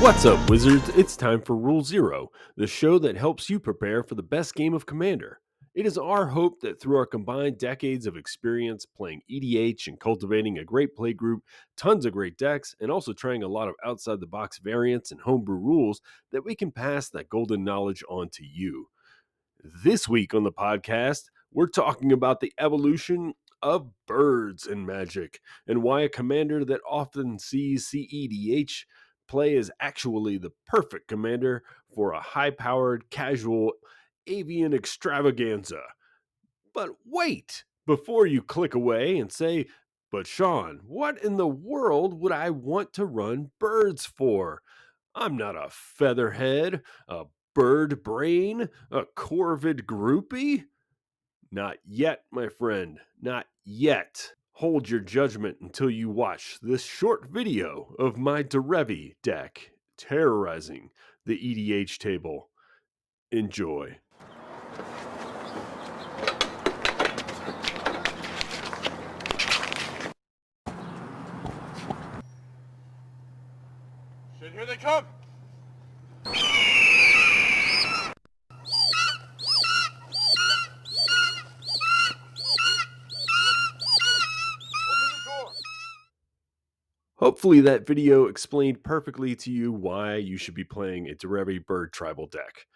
What's up, Wizards? It's time for Rule Zero, the show that helps you prepare for the best game of Commander. It is our hope that through our combined decades of experience playing EDH and cultivating a great playgroup, tons of great decks, and also trying a lot of outside the box variants and homebrew rules, that we can pass that golden knowledge on to you. This week on the podcast, we're talking about the evolution of birds in Magic and why a commander that often sees CEDH play is actually the perfect commander for a high powered, casual avian extravaganza. But wait, before you click away and say, but Shawn, what in the world would I want to run birds for? I'm not a featherhead, a bird brain, a corvid groupie. Not yet, my friend, not yet. Hold your judgment until you watch this short video of my Derevi deck terrorizing the EDH table. Enjoy. Shit, here they come! Hopefully that video explained perfectly to you why you should be playing a Derevi bird tribal deck.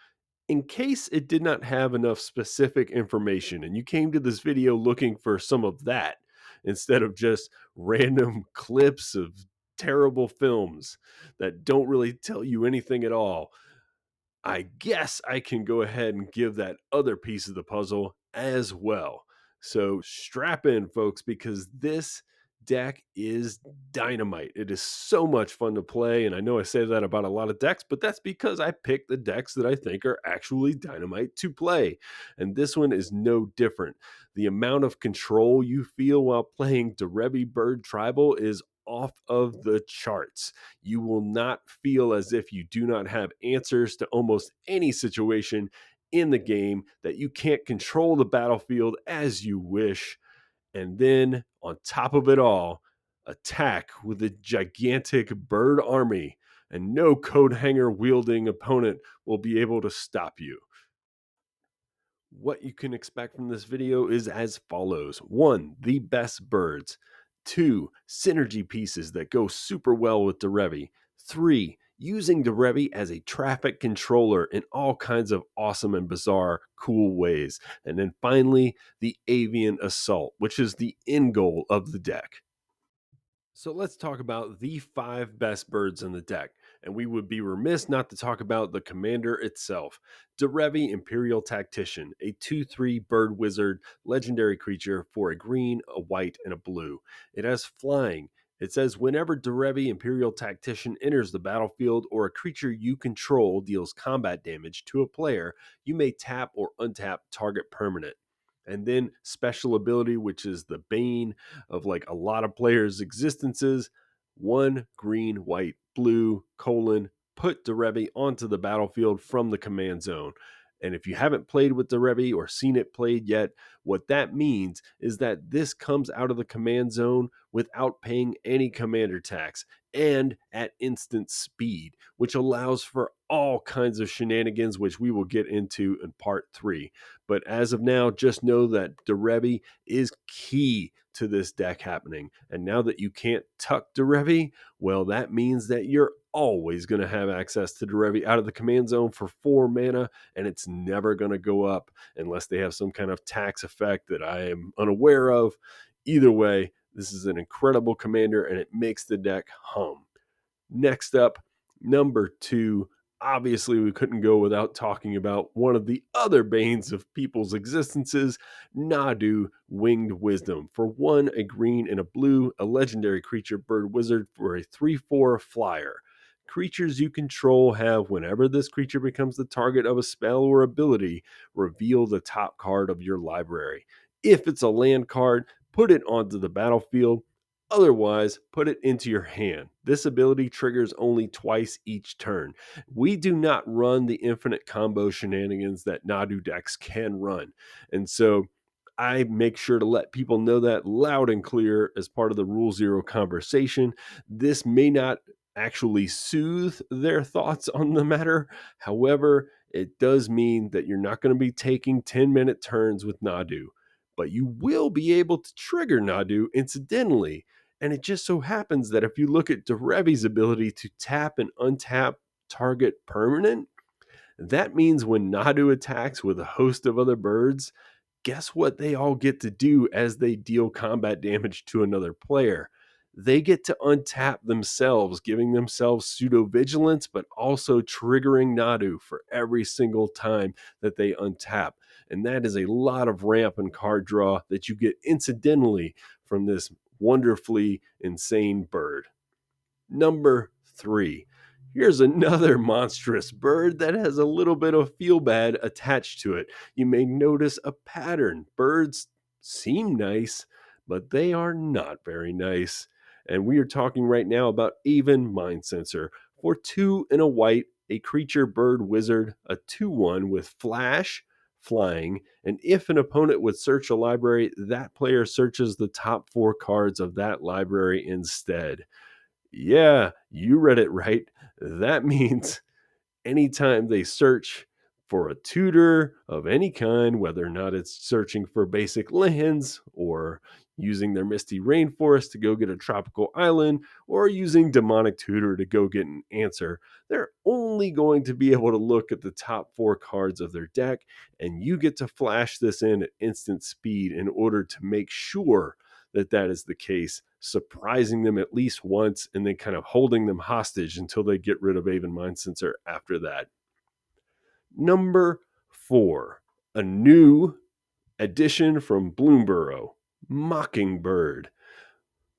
In case it did not have enough specific information and you came to this video looking for some of that instead of just random clips of terrible films that don't really tell you anything at all, I guess I can go ahead and give that other piece of the puzzle as well. So strap in, folks, because this deck is dynamite. It is so much fun to play. And I know I say that about a lot of decks, but that's because I pick the decks that I think are actually dynamite to play. And this one is no different. The amount of control you feel while playing Derevi Bird Tribal is off of the charts. You will not feel as if you do not have answers to almost any situation in the game, that you can't control the battlefield as you wish. And then on top of it all, attack with a gigantic bird army, and no code hanger wielding opponent will be able to stop you. What you can expect from this video is as follows. 1, the best birds. 2, synergy pieces that go super well with Derevi. 3, using Derevi as a traffic controller in all kinds of awesome and bizarre, cool ways. And then finally, the avian assault, which is the end goal of the deck. So let's talk about the 5 best birds in the deck. And we would be remiss not to talk about the commander itself. Derevi Imperial Tactician, a 2/3 bird wizard legendary creature for a green, a white, and a blue. It has flying. It says whenever Derevi Imperial Tactician enters the battlefield or a creature you control deals combat damage to a player, you may tap or untap target permanent. And then special ability, which is the bane of like a lot of players' existences. 1 green, white, blue, put Derevi onto the battlefield from the command zone. And if you haven't played with Derevi or seen it played yet, what that means is that this comes out of the command zone without paying any commander tax and at instant speed, which allows for all kinds of shenanigans, which we will get into in part 3. But as of now, just know that Derevi is key to this deck happening. And now that you can't tuck Derevi, well, that means that you're always going to have access to Derevi out of the command zone for 4 mana, and it's never going to go up unless they have some kind of tax effect that I am unaware of. Either way, this is an incredible commander, and it makes the deck hum. Next up, number 2. Obviously, we couldn't go without talking about one of the other banes of people's existences, Nadu Winged Wisdom. For 1, a green and a blue, a legendary creature bird wizard for a 3/4 flyer. Creatures you control have, whenever this creature becomes the target of a spell or ability, reveal the top card of your library. If it's a land card, put it onto the battlefield. Otherwise, put it into your hand. This ability triggers only twice each turn. We do not run the infinite combo shenanigans that Nadu decks can run. And so I make sure to let people know that loud and clear as part of the Rule Zero conversation. This may not actually soothe their thoughts on the matter. However, it does mean that you're not going to be taking 10-minute turns with Nadu, but you will be able to trigger Nadu incidentally. And it just so happens that if you look at Derevi's ability to tap and untap target permanent, that means when Nadu attacks with a host of other birds, guess what they all get to do as they deal combat damage to another player? They get to untap themselves, giving themselves pseudo vigilance, but also triggering Nadu for every single time that they untap. And that is a lot of ramp and card draw that you get incidentally from this wonderfully insane bird. Number 3. Here's another monstrous bird that has a little bit of feel bad attached to it. You may notice a pattern. Birds seem nice, but they are not very nice. And we are talking right now about Aven Mind Sensor. For 2 and a white, a creature bird wizard, a 2/1 with flash, flying, and if an opponent would search a library, that player searches the top 4 cards of that library instead. Yeah, you read it right. That means anytime they search for a tutor of any kind, whether or not it's searching for basic lands or using their misty rainforest to go get a tropical island or using demonic tutor to go get an answer, they're only going to be able to look at the top 4 cards of their deck, and you get to flash this in at instant speed in order to make sure that that is the case, surprising them at least once and then kind of holding them hostage until they get rid of Aven Mind Sensor after that. Number 4, a new addition from Bloomburrow, Mockingbird.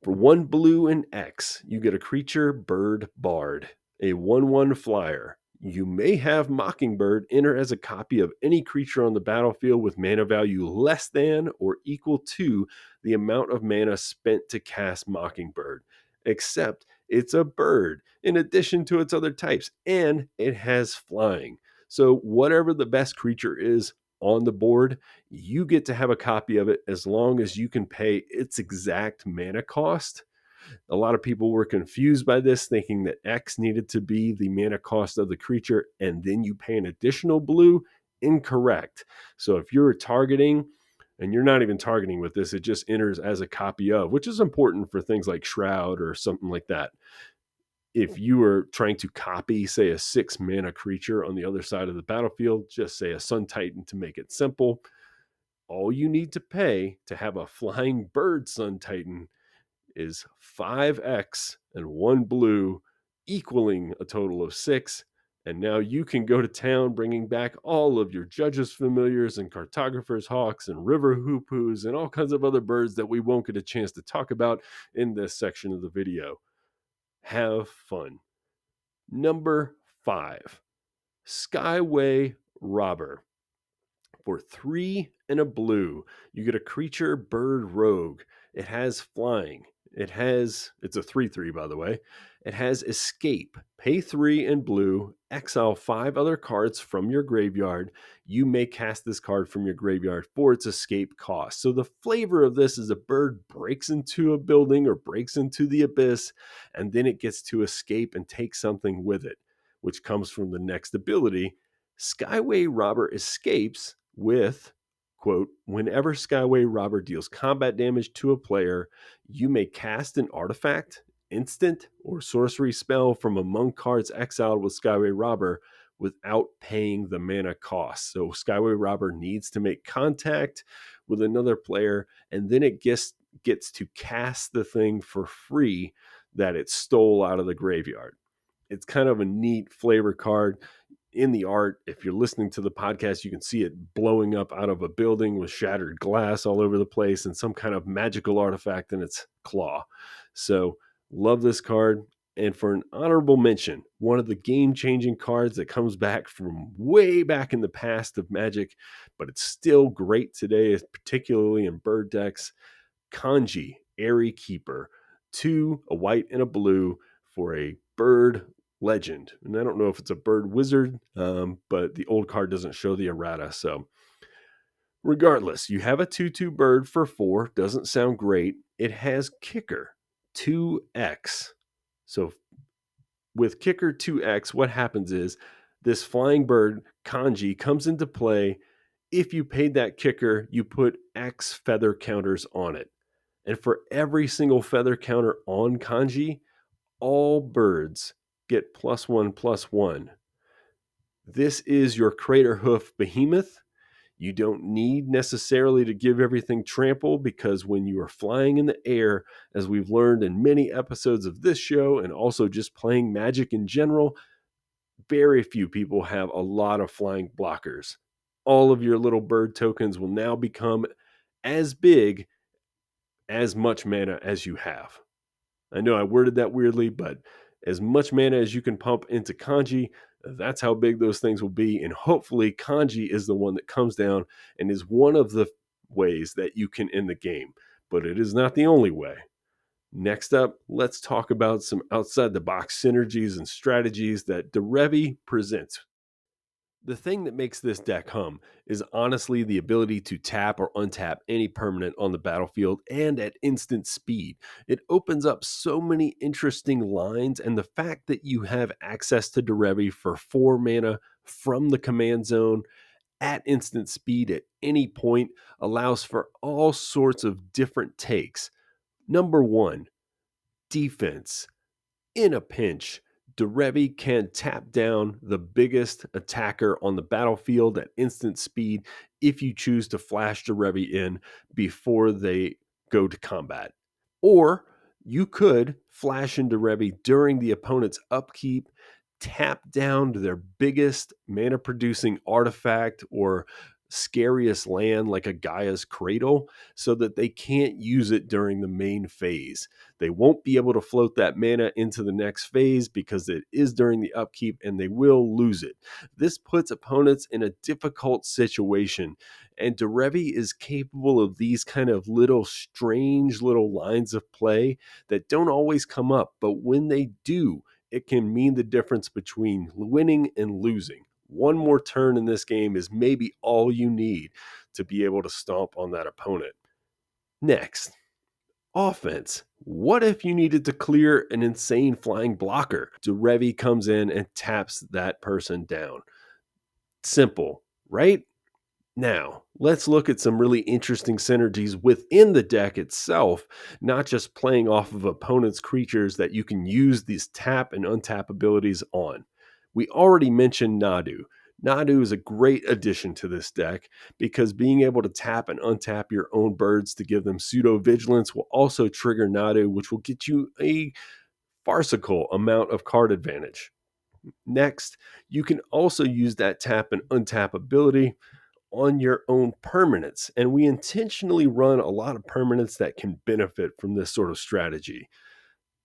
For 1 blue and X, you get a creature bird bard, a 1/1 flyer. You may have Mockingbird enter as a copy of any creature on the battlefield with mana value less than or equal to the amount of mana spent to cast Mockingbird, except it's a bird in addition to its other types, and it has flying. So, whatever the best creature is on the board, you get to have a copy of it as long as you can pay its exact mana cost. A lot of people were confused by this, thinking that X needed to be the mana cost of the creature and then you pay an additional blue. Incorrect. So if you're targeting, and you're not even targeting with this, it just enters as a copy of, which is important for things like Shroud or something like that. If you are trying to copy, say, a 6 mana creature on the other side of the battlefield, just say a Sun Titan to make it simple, all you need to pay to have a flying bird Sun Titan is 5x and 1 blue, equaling a total of 6. And now you can go to town bringing back all of your Judge's Familiars and Cartographer's Hawks and River Hoopoos and all kinds of other birds that we won't get a chance to talk about in this section of the video. Have fun. Number 5, Skyway Robber. For 3 and a blue, you get a creature bird rogue. It has flying. It's a 3/3, by the way. It has escape. Pay 3 and blue, exile 5 other cards from your graveyard. You may cast this card from your graveyard for its escape cost. So the flavor of this is a bird breaks into a building or breaks into the abyss, and then it gets to escape and take something with it, which comes from the next ability. Skyway Robber escapes with, quote, whenever Skyway Robber deals combat damage to a player, you may cast an artifact, instant, or sorcery spell from among cards exiled with Skyway Robber without paying the mana cost. So Skyway Robber needs to make contact with another player, and then it gets to cast the thing for free that it stole out of the graveyard. It's kind of a neat flavor card. In the art, if you're listening to the podcast, you can see it blowing up out of a building with shattered glass all over the place and some kind of magical artifact in its claw. So, love this card. And for an honorable mention, one of the game-changing cards that comes back from way back in the past of Magic, but it's still great today, particularly in bird decks, Kanji, Airy Keeper. 2, a white and a blue for a bird legend. And I don't know if it's a bird wizard, but the old card doesn't show the errata. So regardless, you have a 2/2 bird for 4. Doesn't sound great. It has kicker, 2x. So With kicker 2x, what happens is this flying bird kanji comes into play. If you paid that kicker, you put X feather counters on it. And for every single feather counter on kanji, all birds get +1/+1. This is your crater hoof behemoth. You don't need necessarily to give everything trample, because when you are flying in the air, as we've learned in many episodes of this show and also just playing Magic in general, very few people have a lot of flying blockers. All of your little bird tokens will now become as big as much mana as you have. I know I worded that weirdly, but as much mana as you can pump into kanji, that's how big those things will be. And hopefully, kanji is the one that comes down and is one of the ways that you can end the game, but it is not the only way. Next up, let's talk about some outside the box synergies and strategies that Derevi presents. The thing that makes this deck hum is honestly the ability to tap or untap any permanent on the battlefield and at instant speed. It opens up so many interesting lines, and the fact that you have access to Derevi for 4 mana from the command zone at instant speed at any point allows for all sorts of different takes. Number one, defense. In a pinch, Derevi can tap down the biggest attacker on the battlefield at instant speed if you choose to flash Derevi in before they go to combat. Or you could flash into Derevi during the opponent's upkeep, tap down to their biggest mana producing artifact or scariest land like a Gaia's Cradle, so that they can't use it during the main phase. They won't be able to float that mana into the next phase because it is during the upkeep, and they will lose it. This puts opponents in a difficult situation, and Derevi is capable of these kind of little strange little lines of play that don't always come up, but when they do, it can mean the difference between winning and losing. One more turn in this game is maybe all you need to be able to stomp on that opponent. Next, offense. What if you needed to clear an insane flying blocker? Derevi comes in and taps that person down. Simple, right? Now, let's look at some really interesting synergies within the deck itself, not just playing off of opponents' creatures that you can use these tap and untap abilities on. We already mentioned Nadu. Nadu is a great addition to this deck because being able to tap and untap your own birds to give them pseudo vigilance will also trigger Nadu, which will get you a farcical amount of card advantage. Next, you can also use that tap and untap ability on your own permanents. And we intentionally run a lot of permanents that can benefit from this sort of strategy.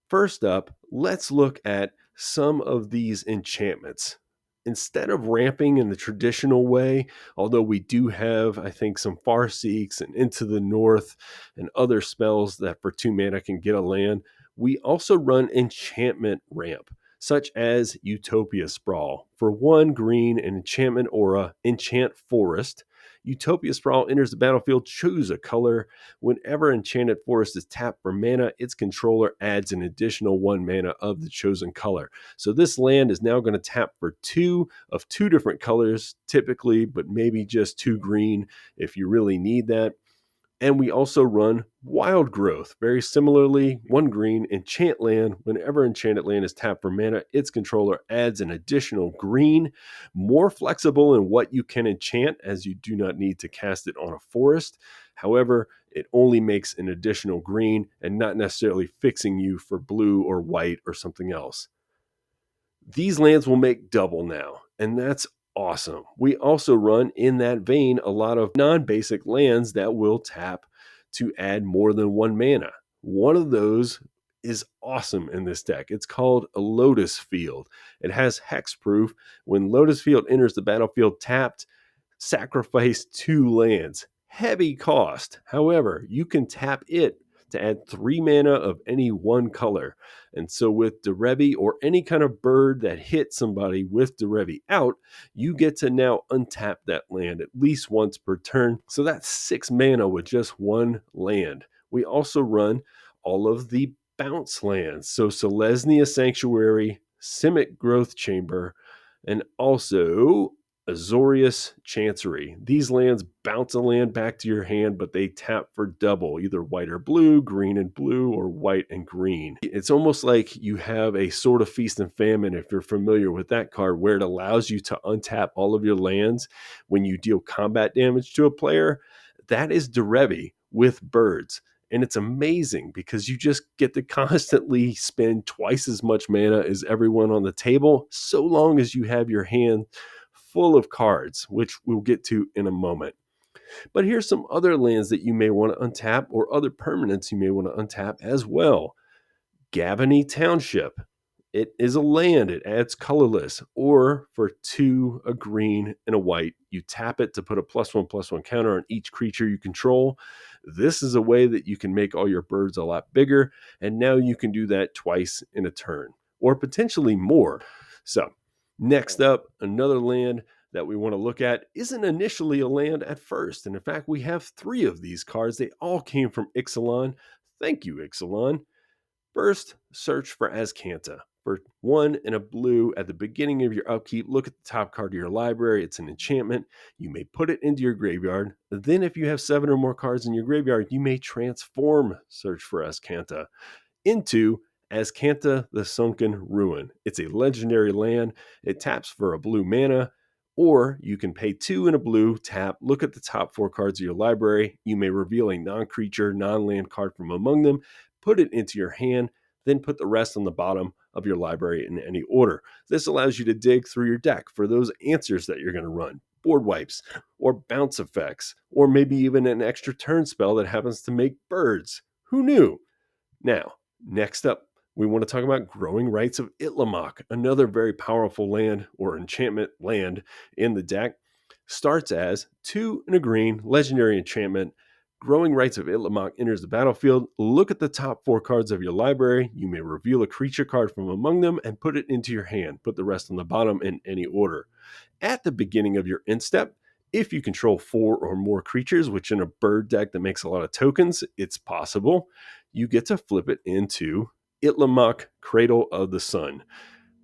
First up, let's look at some of these enchantments. Instead of ramping in the traditional way, although we do have, I think, some Far Seeks and Into the North and other spells that for 2 mana can get a land, we also run enchantment ramp, such as Utopia Sprawl. For 1 green and enchantment aura, enchant Forest. Utopia Sprawl enters the battlefield, choose a color. Whenever Enchanted Forest is tapped for mana, its controller adds an additional 1 mana of the chosen color. So this land is now going to tap for 2 of 2 different colors, typically, but maybe just 2 green if you really need that. And we also run Wild Growth. Very similarly, 1 green, enchant land. Whenever enchanted land is tapped for mana, its controller adds an additional green. More flexible in what you can enchant, as you do not need to cast it on a forest. However, it only makes an additional green and not necessarily fixing you for blue or white or something else. These lands will make double now, and that's awesome. We also run in that vein a lot of non-basic lands that will tap to add more than 1 mana. One of those is awesome in this deck. It's called a Lotus Field. It has hexproof. When Lotus Field enters the battlefield tapped, sacrifice 2 lands. Heavy cost. However, you can tap it to add 3 mana of any 1 color. And so with Derevi or any kind of bird that hits somebody with Derevi out, you get to now untap that land at least once per turn. So that's 6 mana with just 1 land. We also run all of the bounce lands. So Selesnya Sanctuary, Simic Growth Chamber, and also Azorius Chancery. These lands bounce a land back to your hand, but they tap for double, either white or blue, green and blue, or white and green. It's almost like you have a sort of feast and famine, if you're familiar with that card, where it allows you to untap all of your lands when you deal combat damage to a player. That is Derevi with birds. And it's amazing because you just get to constantly spend twice as much mana as everyone on the table, so long as you have your hand full of cards, which we'll get to in a moment. But here's some other lands that you may want to untap, or other permanents you may want to untap as well. Gavany Township. It is a land. It adds colorless, or for 2, a green and a white, you tap it to put a +1/+1 counter on each creature you control. This is a way that you can make all your birds a lot bigger, and now you can do that twice in a turn, or potentially more. So, next up, another land that we want to look at isn't initially a land at first. And in fact, we have 3 of these cards. They all came from Ixalan. Thank you, Ixalan. First, search for Azcanta. For 1 and a blue at the beginning of your upkeep, look at the top card of your library. It's an enchantment. You may put it into your graveyard. Then, if you have 7 or more cards in your graveyard, you may transform Search for Azcanta into Azcanta the Sunken Ruin. It's a legendary land. It taps for a blue mana, or you can pay 2 and a blue, tap, look at the top 4 cards of your library. You may reveal a non-creature, non-land card from among them, put it into your hand, then put the rest on the bottom of your library in any order. This allows you to dig through your deck for those answers that you're going to run, board wipes, or bounce effects, or maybe even an extra turn spell that happens to make birds. Who knew? Now, next up, we want to talk about Growing Rights of Itlimoc, another very powerful land or enchantment land in the deck. Starts as 2 and a green, legendary enchantment. Growing Rights of Itlimoc enters the battlefield. Look at the top 4 cards of your library. You may reveal a creature card from among them and put it into your hand. Put the rest on the bottom in any order. At the beginning of your end step, if you control 4 or more creatures, which in a bird deck that makes a lot of tokens, it's possible, you get to flip it into Itlimoc, Cradle of the Sun.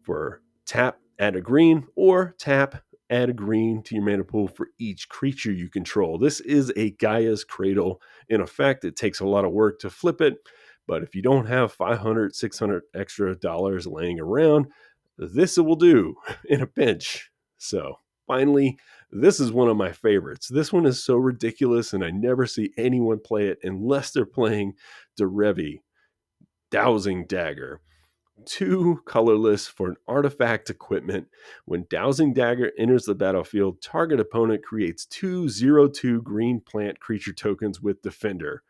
For tap, add a green, or tap, add a green to your mana pool for each creature you control. This is a Gaia's Cradle. In effect, it takes a lot of work to flip it, but if you don't have 500, 600 extra dollars laying around, this will do in a pinch. So, finally, this is one of my favorites. This one is so ridiculous, and I never see anyone play it unless they're playing Derevi, Dowsing Dagger. 2 colorless for an artifact equipment. When Dowsing Dagger enters the battlefield, target opponent creates 2/0/2 green plant creature tokens with Defender.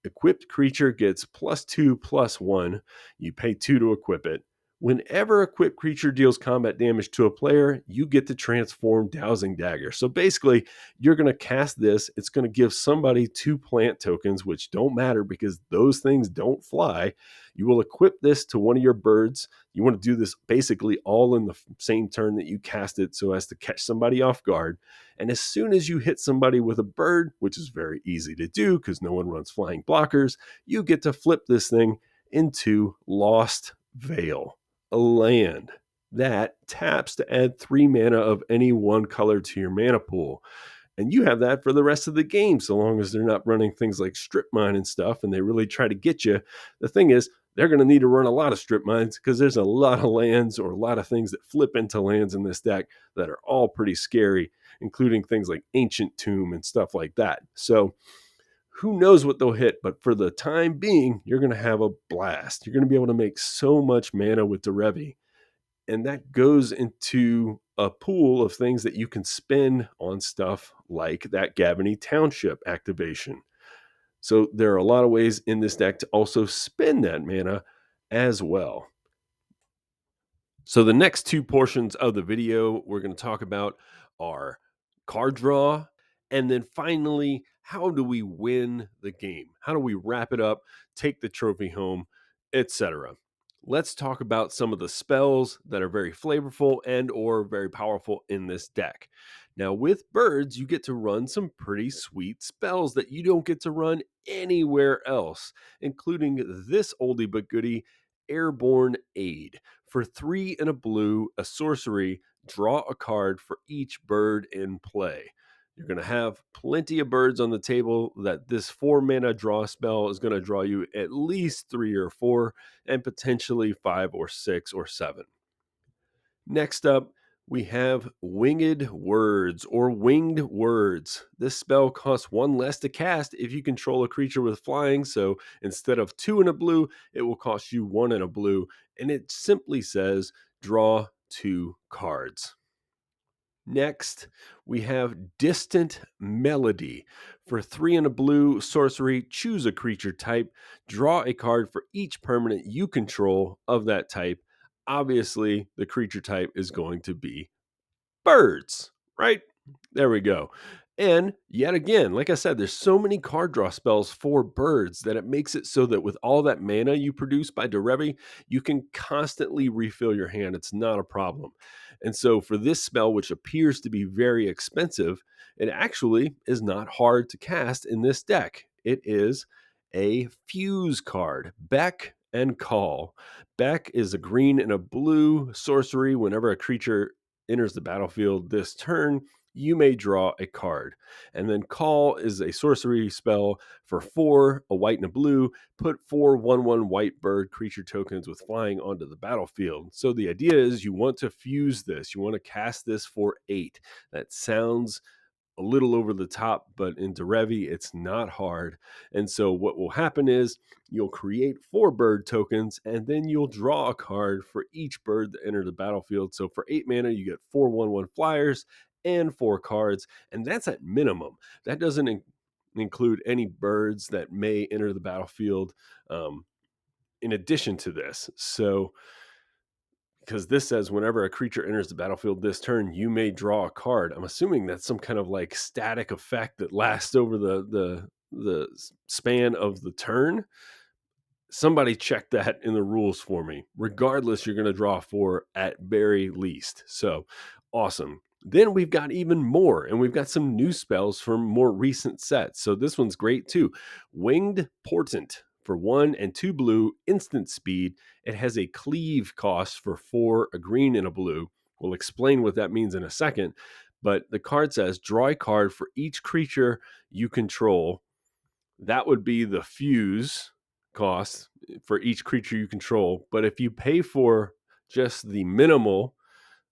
Equipped creature gets +2/+1. You pay 2 to equip it. Whenever equipped creature deals combat damage to a player, you get to transform Dowsing Dagger. So basically, you're going to cast this. It's going to give somebody 2 plant tokens, which don't matter because those things don't fly. You will equip this to one of your birds. You want to do this basically all in the same turn that you cast it so as to catch somebody off guard. And as soon as you hit somebody with a bird, which is very easy to do because no one runs flying blockers, you get to flip this thing into Lost Veil, a land that taps to add 3 mana of any one color to your mana pool. And you have that for the rest of the game, so long as they're not running things like strip mine and stuff, and they really try to get you. The thing is, they're going to need to run a lot of strip mines because there's a lot of lands or a lot of things that flip into lands in this deck that are all pretty scary, including things like Ancient Tomb and stuff like that. So who knows what they'll hit, but for the time being, you're going to have a blast. You're going to be able to make so much mana with Derevi. And that goes into a pool of things that you can spend on stuff like that Gavany Township activation. So there are a lot of ways in this deck to also spend that mana as well. So the next 2 portions of the video we're going to talk about are card draw, and then finally, how do we win the game? How do we wrap it up, take the trophy home, etc. Let's talk about some of the spells that are very flavorful and or very powerful in this deck. Now, with birds, you get to run some pretty sweet spells that you don't get to run anywhere else, including this oldie but goodie, Airborne Aid. For 3 and a blue, a sorcery, draw a card for each bird in play. You're going to have plenty of birds on the table that this 4 mana draw spell is going to draw you at least 3 or 4 and potentially 5 or 6 or 7. Next up, we have Winged Words or Winged Words. This spell costs 1 less to cast if you control a creature with flying, so instead of 2 and a blue, it will cost you 1 and a blue, and it simply says draw 2 cards. Next, we have Distant Melody. For 3 and a blue sorcery, choose a creature type, draw a card for each permanent you control of that type. Obviously, the creature type is going to be birds, right? There we go. And yet again, like I said, there's so many card draw spells for birds that it makes it so that with all that mana you produce by Derevi, you can constantly refill your hand. It's not a problem. And so for this spell, which appears to be very expensive, it actually is not hard to cast in this deck. It is a fuse card, Beck and Call. Beck is a green and a blue sorcery. Whenever a creature enters the battlefield this turn, you may draw a card. And then Call is a sorcery spell for 4, a white and a blue. Put 4 1/1 white bird creature tokens with flying onto the battlefield. So the idea is you want to fuse this. You want to cast this for 8. That sounds a little over the top, but in Derevi, it's not hard. And so what will happen is you'll create 4 bird tokens, and then you'll draw a card for each bird that enter the battlefield. So for 8 mana, you get 4 1/1 flyers and 4 cards, and that's at minimum. That doesn't include any birds that may enter the battlefield in addition to this. So because this says whenever a creature enters the battlefield this turn, you may draw a card. I'm assuming that's some kind of like static effect that lasts over the span of the turn. Somebody check that in the rules for me. Regardless, you're going to draw 4 at very least. So awesome. Then we've got even more, and we've got some new spells from more recent sets. So this one's great too. Winged Portent for 1 and 2 blue, instant speed. It has a cleave cost for 4, a green and a blue. We'll explain what that means in a second. But the card says draw a card for each creature you control. That would be the fuse cost for each creature you control. But if you pay for just the minimal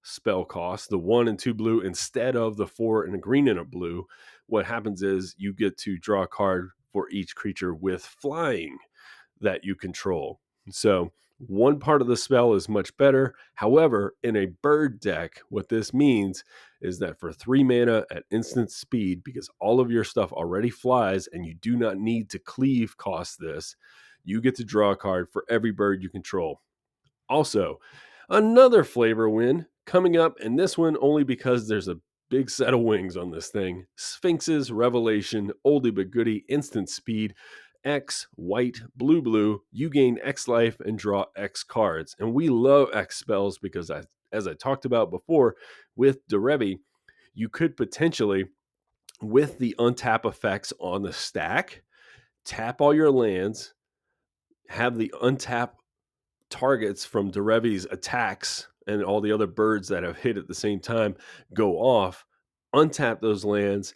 spell cost, the 1 and 2 blue, instead of the 4 and a green and a blue, what happens is you get to draw a card for each creature with flying that you control. So one part of the spell is much better. However, in a bird deck, what this means is that for 3 mana at instant speed, because all of your stuff already flies and you do not need to cleave cost this, you get to draw a card for every bird you control. Also, another flavor win coming up, and this one only because there's a big set of wings on this thing. Sphinx's Revelation, oldie but goodie, instant speed. X, white, blue, blue. You gain X life and draw X cards. And we love X spells because, as I talked about before, with Derevi, you could potentially, with the untap effects on the stack, tap all your lands, have the untap targets from Derevi's attacks and all the other birds that have hit at the same time go off, untap those lands,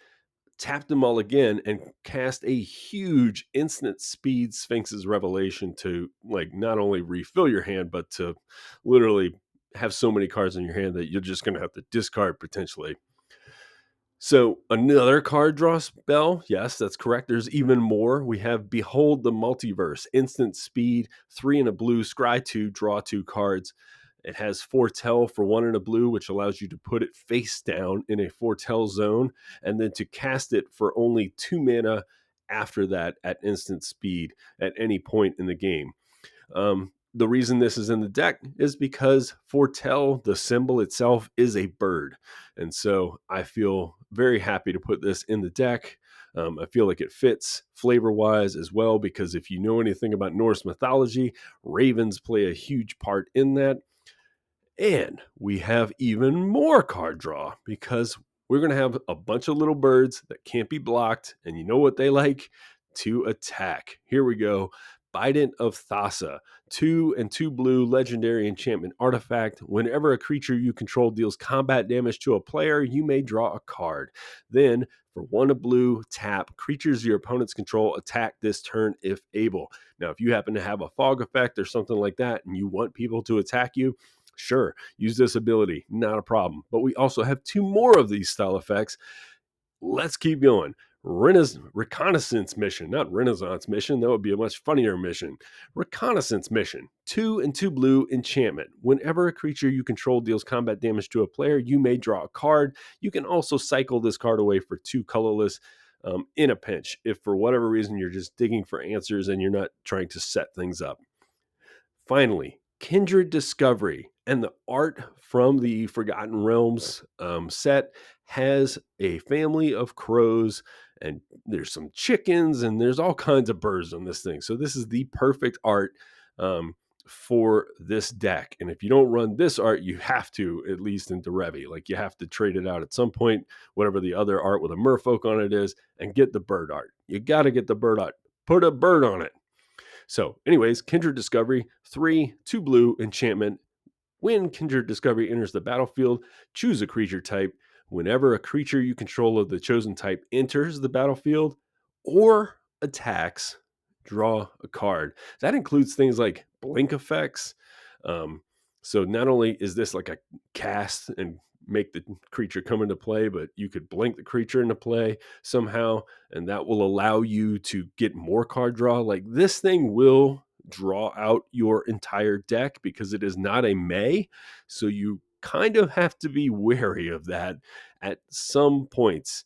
tap them all again, and cast a huge instant speed Sphinx's Revelation to like not only refill your hand, but to literally have so many cards in your hand that you're just going to have to discard potentially. So another card draw spell. Yes, that's correct. There's even more. We have Behold the Multiverse, instant speed, 3 and a blue, scry 2, draw 2 cards. It has Foretell for 1 and a blue, which allows you to put it face down in a Foretell zone, and then to cast it for only 2 mana after that at instant speed at any point in the game. The reason this is in the deck is because Foretell, the symbol itself, is a bird. And so I feel very happy to put this in the deck. I feel like it fits flavor wise as well, because if you know anything about Norse mythology, ravens play a huge part in that. And we have even more card draw because we're going to have a bunch of little birds that can't be blocked. And you know what they like? To attack. Here we go. Bident of Thassa, 2 and 2 blue legendary enchantment artifact. Whenever a creature you control deals combat damage to a player, you may draw a card. Then, for 1 blue, tap. Creatures your opponents control attack this turn if able. Now, if you happen to have a fog effect or something like that and you want people to attack you, sure, use this ability, not a problem. But we also have 2 more of these style effects. Let's keep going. Reconnaissance mission, not Renaissance mission. That would be a much funnier mission. Reconnaissance mission, 2 and 2 blue enchantment. Whenever a creature you control deals combat damage to a player, you may draw a card. You can also cycle this card away for 2 colorless in a pinch if for whatever reason you're just digging for answers and you're not trying to set things up. Finally, Kindred Discovery and the art from the Forgotten Realms set has a family of crows, and there's some chickens, and there's all kinds of birds on this thing. So this is the perfect art for this deck. And if you don't run this art, you have to, at least in Derevi. Like, you have to trade it out at some point, whatever the other art with a merfolk on it is, and get the bird art. You got to get the bird art. Put a bird on it. So, anyways, Kindred Discovery, 3, 2 blue enchantment. When Kindred Discovery enters the battlefield, choose a creature type. Whenever a creature you control of the chosen type enters the battlefield or attacks, draw a card. That includes things like blink effects. So not only is this like a cast and make the creature come into play, but you could blink the creature into play somehow, and that will allow you to get more card draw. Like, this thing will draw out your entire deck because it is not a May. So you kind of have to be wary of that at some points.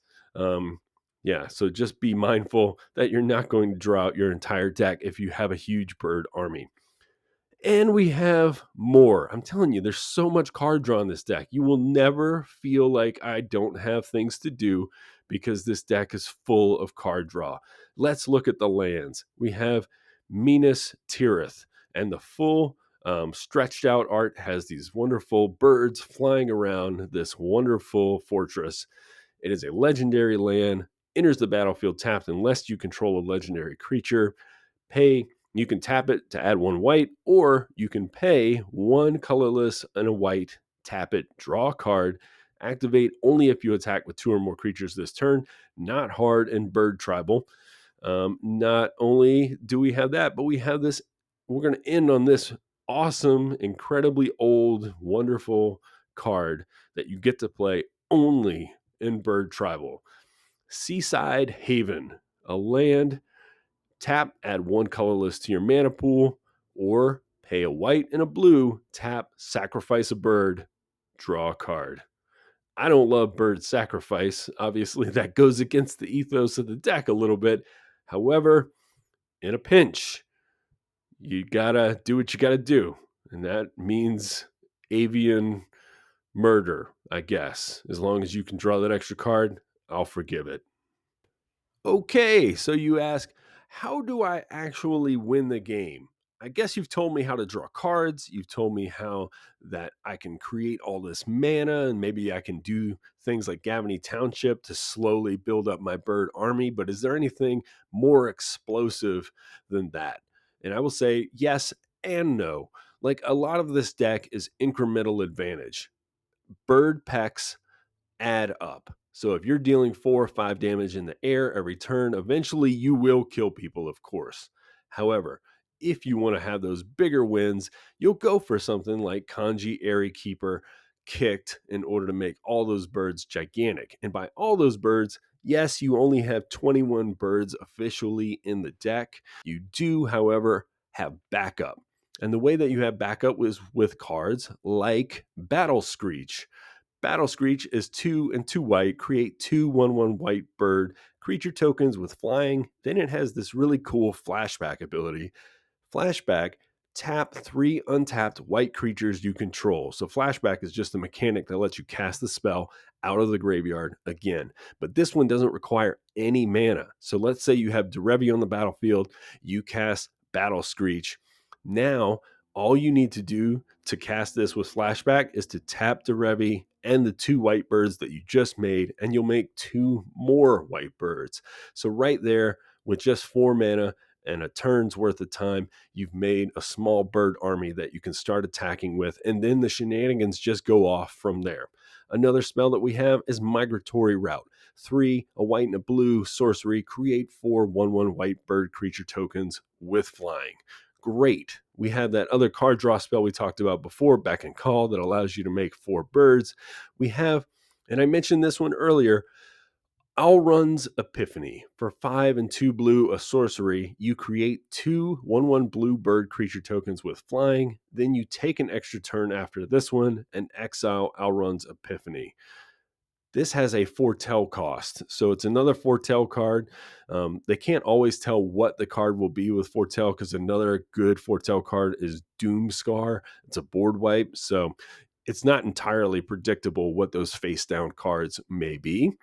Yeah, so just be mindful that you're not going to draw out your entire deck if you have a huge bird army. And we have more. I'm telling you, there's so much card draw in this deck. You will never feel like I don't have things to do because this deck is full of card draw. Let's look at the lands. We have Minas Tirith, and the full stretched out art has these wonderful birds flying around this wonderful fortress. It is a legendary land, enters the battlefield tapped unless you control a legendary creature. You can tap it to add 1 white, or you can pay 1 colorless and a white, tap it, draw a card, activate only if you attack with 2 or more creatures this turn. Not hard and bird tribal. Not only do we have that, but we have this. We're going to end on this awesome, incredibly old, wonderful card that you get to play only in bird tribal. Seaside Haven, a land. Tap, add 1 colorless to your mana pool, or pay a white and a blue, tap, sacrifice a bird, draw a card. I don't love bird sacrifice. Obviously, that goes against the ethos of the deck a little bit. However, in a pinch, you gotta do what you gotta do. And that means avian murder, I guess. As long as you can draw that extra card, I'll forgive it. Okay, so you ask, how do I actually win the game? I guess you've told me how to draw cards. You've told me how that I can create all this mana, and maybe I can do things like Gavany Township to slowly build up my bird army. But is there anything more explosive than that? And I will say yes and no. Like, a lot of this deck is incremental advantage. Bird pecks add up. So if you're dealing 4 or 5 damage in the air every turn, eventually you will kill people, of course. However, if you want to have those bigger wins, you'll go for something like Kanji Airy Keeper kicked in order to make all those birds gigantic. And by all those birds, yes, you only have 21 birds officially in the deck. You do, however, have backup. And the way that you have backup was with cards like Battle Screech. Battle Screech is 2 and 2 white, create 2 1/1 white bird creature tokens with flying. Then it has this really cool flashback ability. Flashback, tap 3 untapped white creatures you control. So flashback is just a mechanic that lets you cast the spell out of the graveyard again. But this one doesn't require any mana. So let's say you have Derevi on the battlefield, you cast Battle Screech. Now, all you need to do to cast this with flashback is to tap Derevi and the 2 white birds that you just made, and you'll make 2 more white birds. So right there, with just 4 mana and a turn's worth of time, you've made a small bird army that you can start attacking with, and then the shenanigans just go off from there. Another spell that we have is Migratory Route. 3, a white and a blue sorcery, create 4 1/1 white bird creature tokens with flying. Great. We have that other card draw spell we talked about before, Beck and Call, that allows you to make 4 birds. We have, and I mentioned this one earlier, Alrund's Epiphany. For 5 and 2 blue, a sorcery, you create 2 1/1 blue bird creature tokens with flying. Then you take an extra turn after this one and exile Alrund's Epiphany. This has a foretell cost. So it's another foretell card. They can't always tell what the card will be with foretell, because another good foretell card is Doomscar. It's a board wipe. So it's not entirely predictable what those face down cards may be.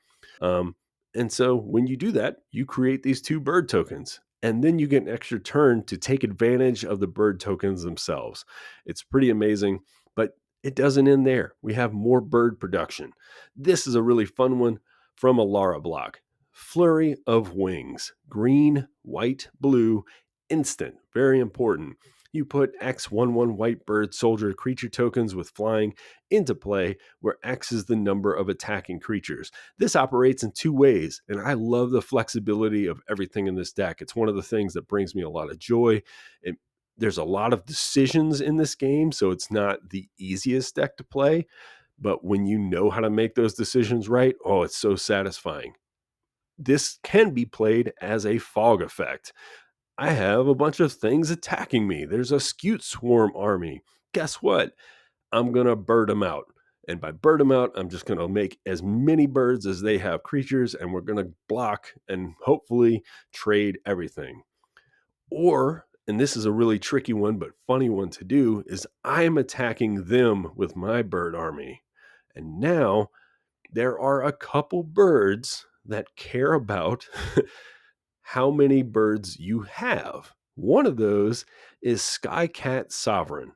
Um, and so when you do that, you create these 2 bird tokens, and then you get an extra turn to take advantage of the bird tokens themselves. It's pretty amazing, but it doesn't end there. We have more bird production. This is a really fun one from a Lara block. Flurry of Wings. Green, white, blue, instant. Very important. You put X 1/1 white bird soldier creature tokens with flying into play, where X is the number of attacking creatures. This operates in 2 ways, and I love the flexibility of everything in this deck. It's one of the things that brings me a lot of joy. It, there's a lot of decisions in this game, so it's not the easiest deck to play. But when you know how to make those decisions right, oh, it's so satisfying. This can be played as a fog effect. I have a bunch of things attacking me. There's a Scute Swarm army. Guess what? I'm going to bird them out. And by bird them out, I'm just going to make as many birds as they have creatures, and we're going to block and hopefully trade everything. Or, and this is a really tricky one, but funny one to do, is I'm attacking them with my bird army. And now there are a couple birds that care about how many birds you have. One of those is Skycat Sovereign.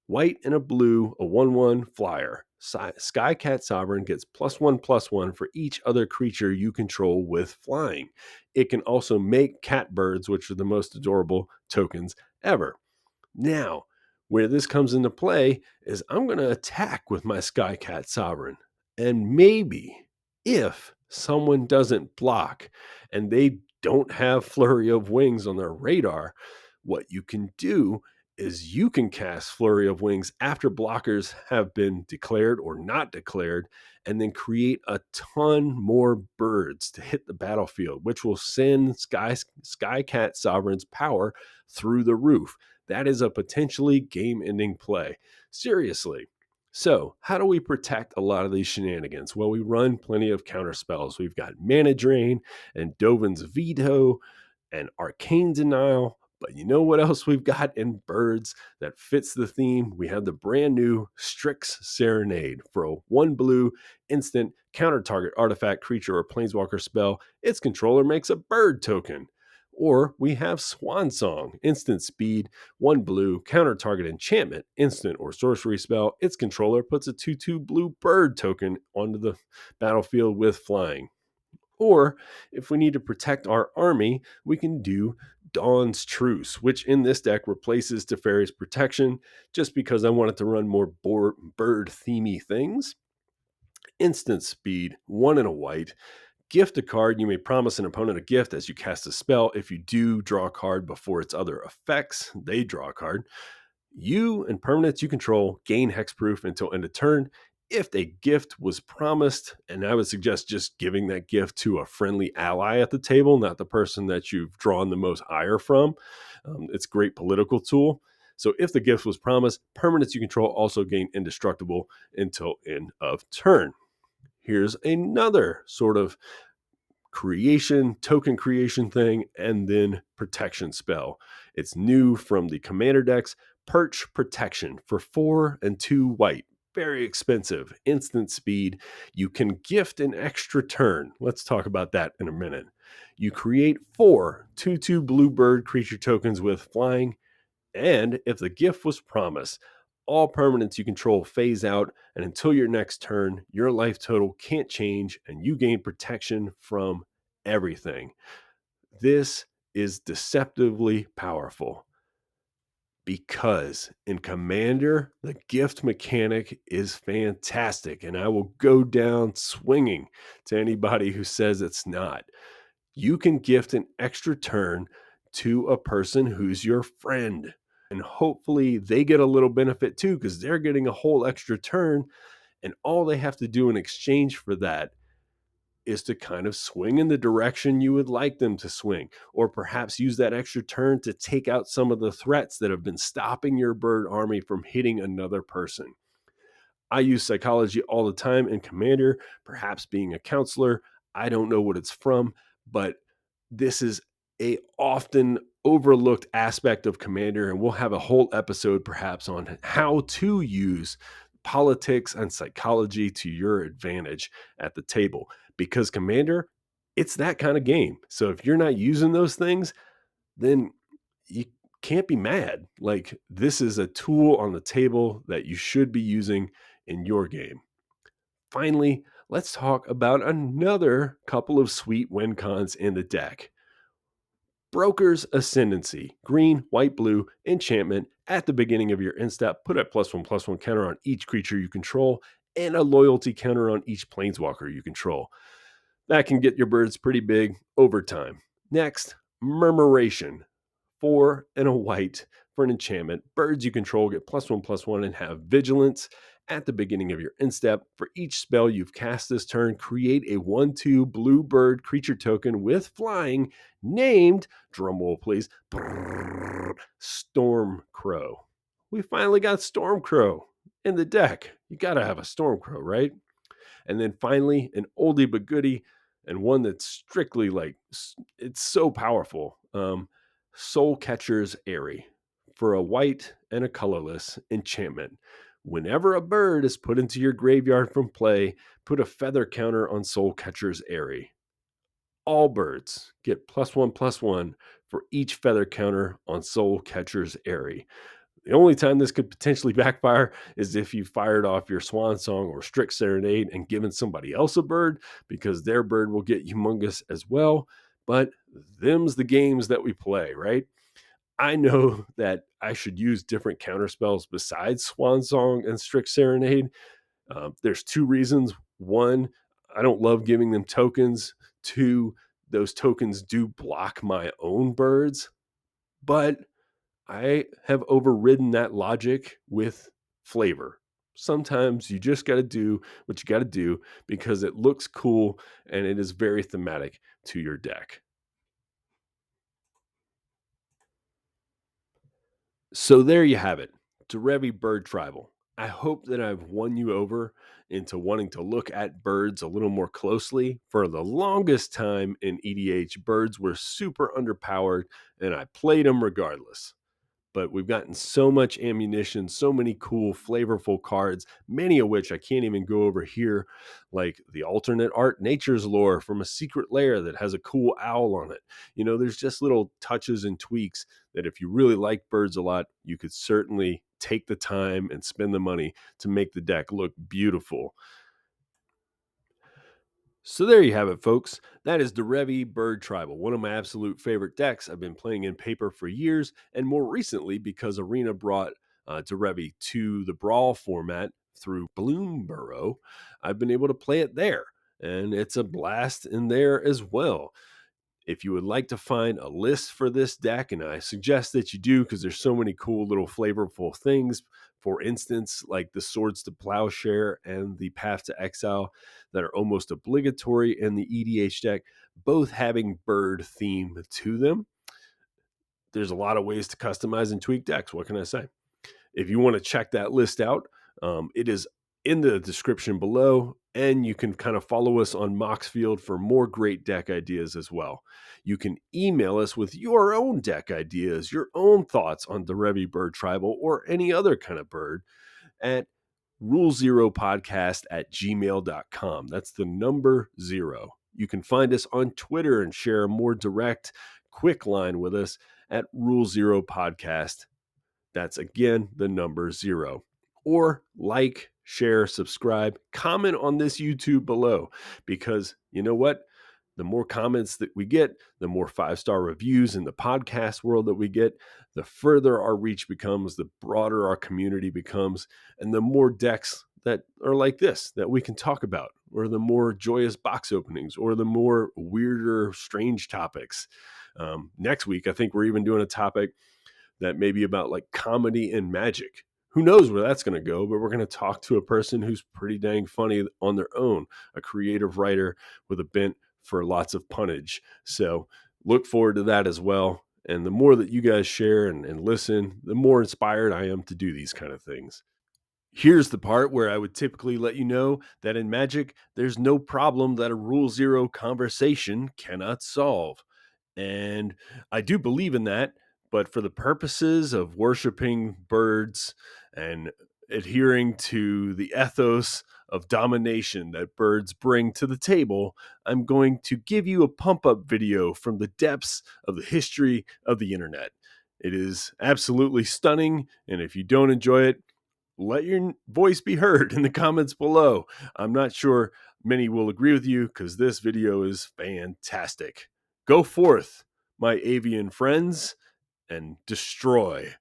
White and a blue, a 1/1 flyer. Skycat Sovereign gets +1/+1 for each other creature you control with flying. It can also make catbirds, which are the most adorable tokens ever. Now, where this comes into play is I'm going to attack with my Skycat Sovereign. And maybe if someone doesn't block and they don't have Flurry of Wings on their radar, what you can do is you can cast Flurry of Wings after blockers have been declared or not declared, and then create a ton more birds to hit the battlefield, which will send Skycat Sovereign's power through the roof. That is a potentially game-ending play. Seriously. So, how do we protect a lot of these shenanigans? Well, we run plenty of counter spells. We've got Mana Drain and Dovin's Veto and Arcane Denial. But you know what else we've got in birds that fits the theme? We have the brand new Strix Serenade. For a 1 blue instant counter target artifact, creature, or planeswalker spell, its controller makes a bird token. Or we have Swan Song, instant speed, 1 blue, counter target enchantment, instant or sorcery spell. Its controller puts a 2/2 blue bird token onto the battlefield with flying. Or if we need to protect our army, we can do Dawn's Truce, which in this deck replaces Teferi's Protection, just because I wanted to run more bird themey things. Instant speed, 1 and a white. Gift a card. You may promise an opponent a gift as you cast a spell. If you do draw a card before its other effects, they draw a card. You and permanents you control gain hexproof until end of turn. If a gift was promised, and I would suggest just giving that gift to a friendly ally at the table, not the person that you've drawn the most ire from. It's a great political tool. So if the gift was promised, permanents you control also gain indestructible until end of turn. Here's another sort of token creation thing, and then protection spell. It's new from the commander decks. Perch Protection for 4 and 2 white. Very expensive. Instant speed. You can gift an extra turn. Let's talk about that in a minute. You create 4 2/2 bluebird creature tokens with flying. And if the gift was promised, all permanents you control phase out, and until your next turn, your life total can't change, and you gain protection from everything. This is deceptively powerful because in Commander, the gift mechanic is fantastic, and I will go down swinging to anybody who says it's not. You can gift an extra turn to a person who's your friend, and hopefully they get a little benefit too because they're getting a whole extra turn, and all they have to do in exchange for that is to kind of swing in the direction you would like them to swing, or perhaps use that extra turn to take out some of the threats that have been stopping your bird army from hitting another person. I use psychology all the time in Commander, perhaps being a counselor. I don't know what it's from, but this is a often overlooked aspect of Commander, and we'll have a whole episode perhaps on how to use politics and psychology to your advantage at the table, because Commander, it's that kind of game. So if you're not using those things, then you can't be mad. Like, this is a tool on the table that you should be using in your game. Finally, let's talk about another couple of sweet win cons in the deck. Broker's Ascendancy, green, white, blue, enchantment. At the beginning of your end step, put a +1/+1 counter on each creature you control and a loyalty counter on each planeswalker you control. That can get your birds pretty big over time. Next, Murmuration, 4 and a white for an enchantment. Birds you control get +1/+1 and have vigilance. At the beginning of your end step, for each spell you've cast this turn, create a 1/2 blue bird creature token with flying named, drumroll please, Stormcrow. We finally got Stormcrow in the deck. You gotta have a Stormcrow, right? And then finally, an oldie but goodie, and one that's strictly like, it's so powerful. Soul Catcher's Airy, for a white and a colorless enchantment. Whenever a bird is put into your graveyard from play, put a feather counter on Soul Catcher's Airy. All birds get +1/+1 for each feather counter on Soul Catcher's Airy. The only time this could potentially backfire is if you fired off your Swan Song or Strict Serenade and given somebody else a bird, because their bird will get humongous as well. But them's the games that we play, right? I know that I should use different counter spells besides Swan Song and Strict Serenade. There's two reasons. One, I don't love giving them tokens. Two, those tokens do block my own birds. But I have overridden that logic with flavor. Sometimes you just got to do what you got to do because it looks cool and it is very thematic to your deck. So there you have it, Derevi Bird Tribal. I hope that I've won you over into wanting to look at birds a little more closely. For the longest time in EDH, birds were super underpowered, and I played them regardless. But we've gotten so much ammunition, so many cool, flavorful cards, many of which I can't even go over here, like the alternate art Nature's Lore from a secret lair that has a cool owl on it. There's just little touches and tweaks that if you really like birds a lot, you could certainly take the time and spend the money to make the deck look beautiful. So there you have it, folks. That is Derevi Bird Tribal, one of my absolute favorite decks. I've been playing in paper for years, and more recently, because Arena brought Derevi to the Brawl format through Bloomburrow, I've been able to play it there, and it's a blast in there as well. If you would like to find a list for this deck, and I suggest that you do because there's so many cool little flavorful things, for instance, like the Swords to Plowshare and the Path to Exile, that are almost obligatory in the EDH deck, both having bird theme to them. There's a lot of ways to customize and tweak decks. What can I say? If you want to check that list out, it is in the description below, and you can kind of follow us on Moxfield for more great deck ideas as well. You can email us with your own deck ideas, your own thoughts on the Derevi Bird Tribal or any other kind of bird at rule0podcast@gmail.com. That's the number 0. You can find us on Twitter and share a more direct, quick line with us at rule0podcast. That's again the number 0. Or like, share, subscribe, comment on this YouTube below, because you know what? The more comments that we get, the more 5-star reviews in the podcast world that we get, the further our reach becomes, the broader our community becomes, and the more decks that are like this that we can talk about, or the more joyous box openings, or the more weirder, strange topics. Next week, I think we're even doing a topic that may be about like comedy and magic. Who knows where that's going to go, but we're going to talk to a person who's pretty dang funny on their own, a creative writer with a bent for lots of punnage. So look forward to that as well. And the more that you guys share and listen, the more inspired I am to do these kind of things. Here's the part where I would typically let you know that in Magic, there's no problem that a Rule Zero conversation cannot solve. And I do believe in that, but for the purposes of worshiping birds and adhering to the ethos of domination that birds bring to the table, I'm going to give you a pump up video from the depths of the history of the internet. It is absolutely stunning, and if you don't enjoy it, let your voice be heard in the comments below. I'm not sure many will agree with you because this video is fantastic. Go forth, my avian friends, and destroy.